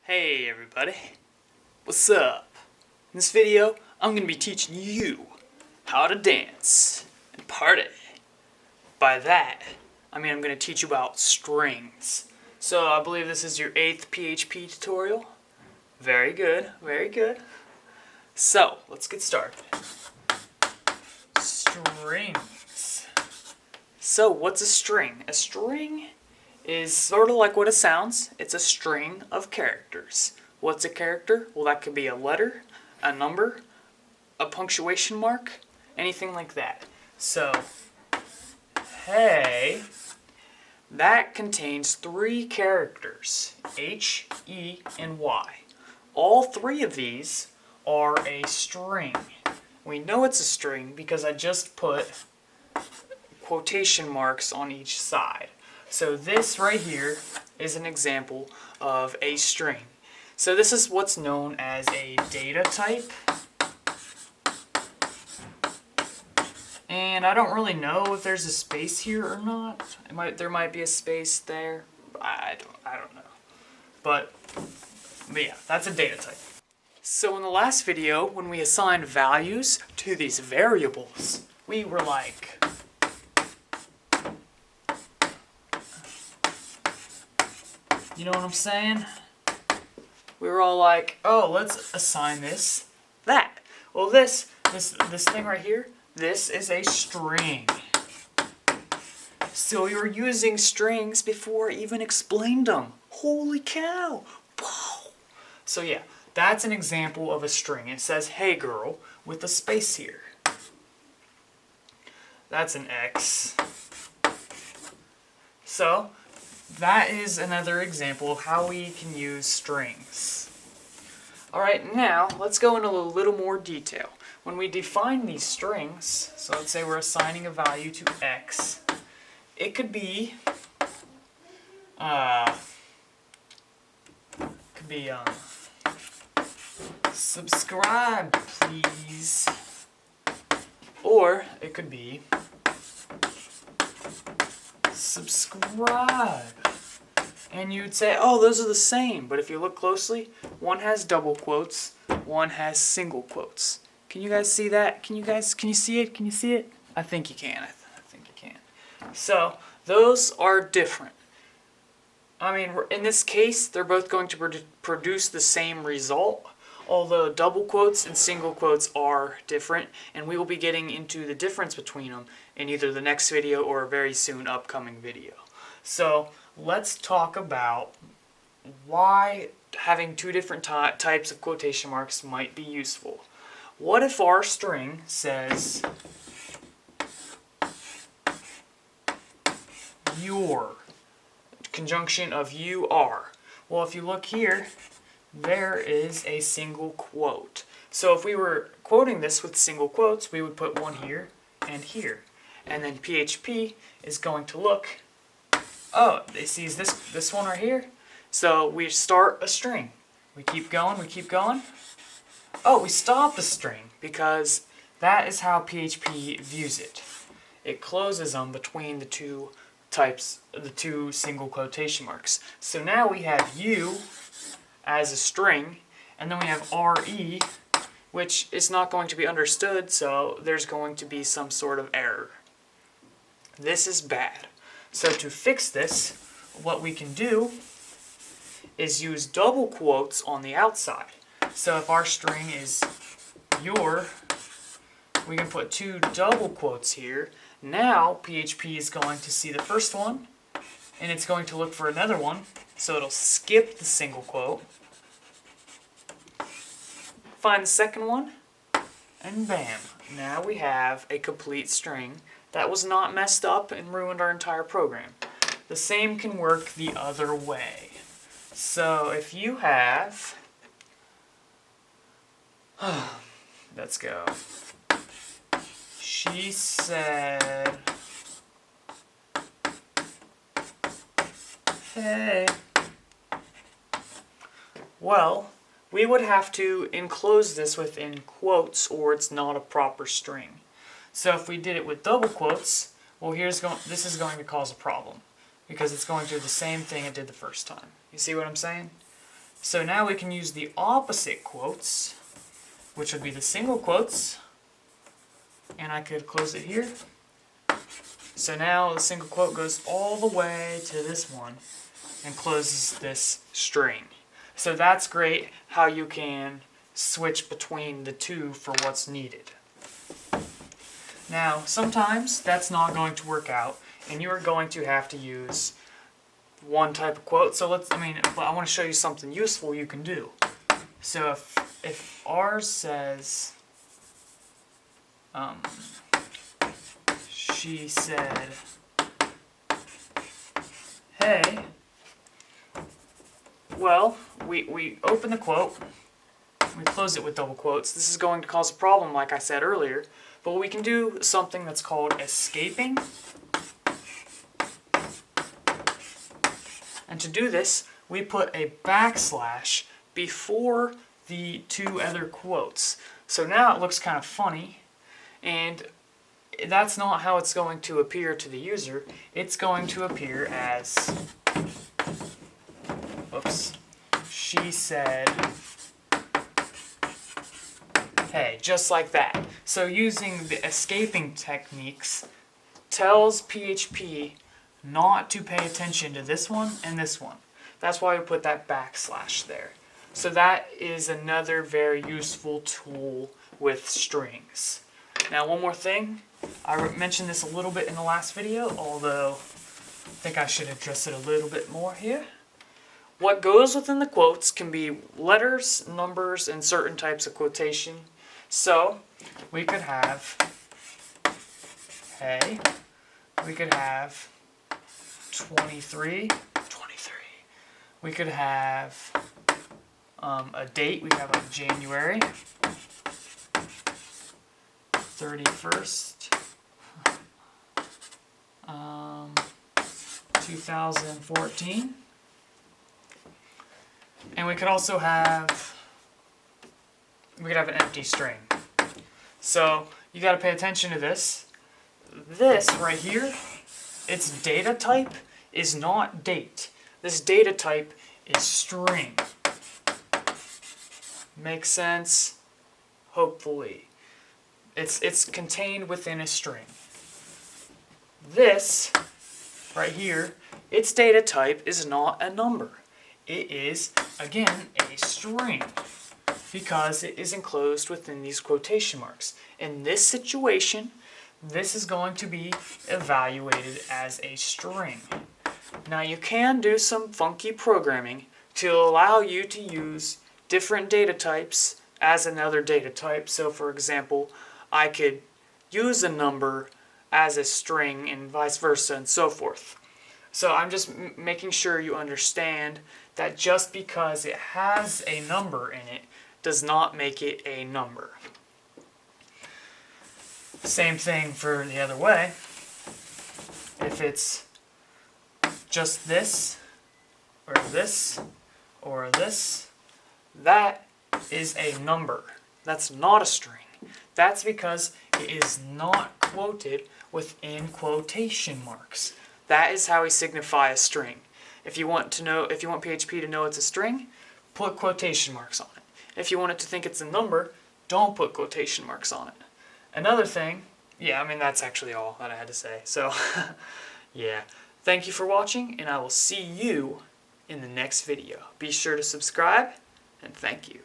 Hey everybody, what's up? In this video, I'm going to be teaching you how to dance and party. By that, I mean I'm going to teach you about strings. So I believe this is your 8th PHP tutorial. Very good, very good. So, let's get started. Strings. So, what's a string? A string is sort of like what it sounds. It's a string of characters. What's a character? Well, that could be a letter, a number, a punctuation mark, anything like that. So, hey, that contains 3 characters, H, E, and Y. All 3 of these are a string. We know it's a string because I just put quotation marks on each side. So this right here is an example of a string. So this is what's known as a data type. And I don't really know if there's a space here or not. There might be a space there. I don't know. But yeah, that's a data type. So in the last video, when we assigned values to these variables, we were like, you know what I'm saying? We were all like, oh, let's assign this, that. Well, this thing right here, this is a string. So you're using strings before I even explained them. Holy cow! Whoa. So yeah, that's an example of a string. It says, hey girl, with a space here. That's an X. So, that is another example of how we can use strings. Alright, now let's go into a little more detail. When we define these strings, so let's say we're assigning a value to X, it could be subscribe please, or it could be subscribe. And you'd say, oh, those are the same. But if you look closely, one has double quotes, one has single quotes. Can you guys see that? Can you see it? Can you see it? I think you can. I think you can. So, those are different. I mean, in this case, they're both going to produce the same result, although double quotes and single quotes are different, and we will be getting into the difference between them in either the next video or a very soon upcoming video. So, let's talk about why having 2 different types of quotation marks might be useful. What if our string says your, conjunction of you are? Well, if you look here, there is a single quote. So if we were quoting this with single quotes, we would put one here and here. And then PHP is going to look, oh, it sees this one right here. So we start a string. We keep going, we keep going. Oh, we stop the string because that is how PHP views it. It closes them between the 2 types, the 2 single quotation marks. So now we have you as a string, and then we have RE, which is not going to be understood, so there's going to be some sort of error. This is bad. So to fix this, what we can do is use double quotes on the outside. So if our string is your, we can put 2 double quotes here. Now PHP is going to see the first one, and it's going to look for another one, so it'll skip the single quote, find the second one, and bam, now we have a complete string that was not messed up and ruined our entire program. The same can work the other way. So if you have, let's go. She said, hey. Well, we would have to enclose this within quotes or it's not a proper string. So if we did it with double quotes, well, this is going to cause a problem because it's going to do the same thing it did the first time. You see what I'm saying? So now we can use the opposite quotes, which would be the single quotes, and I could close it here. So now the single quote goes all the way to this one and closes this string. So that's great how you can switch between the two for what's needed. Now, sometimes that's not going to work out, and you are going to have to use one type of quote. So I want to show you something useful you can do. So if ours says, she said, hey, well, we open the quote, we close it with double quotes. This is going to cause a problem, like I said earlier, but we can do something that's called escaping. And to do this, we put a backslash before the two other quotes. So now it looks kind of funny, and that's not how it's going to appear to the user. It's going to appear as, oops, she said, hey, just like that. So using the escaping techniques tells PHP not to pay attention to this one and this one. That's why we put that backslash there. So that is another very useful tool with strings. Now, one more thing. I mentioned this a little bit in the last video, although I think I should address it a little bit more here. What goes within the quotes can be letters, numbers, and certain types of quotation. So we could have, hey, we could have 23. We could have a date. We have like January 31st, 2014. And we could also have, an empty string. So you got to pay attention to this. This right here, its data type is not date. This data type is string. Makes sense? Hopefully. It's contained within a string. This right here, its data type is not a number. It is, again, a string because it is enclosed within these quotation marks. In this situation, this is going to be evaluated as a string. Now you can do some funky programming to allow you to use different data types as another data type. So for example, I could use a number as a string and vice versa and so forth. So I'm just making sure you understand that just because it has a number in it does not make it a number. Same thing for the other way. If it's just this, or this, or this, that is a number. That's not a string. That's because it is not quoted within quotation marks. That is how we signify a string. If you want PHP to know it's a string, put quotation marks on it. If you want it to think it's a number, don't put quotation marks on it. Another thing, that's actually all that I had to say. So, yeah. Thank you for watching, and I will see you in the next video. Be sure to subscribe, and thank you.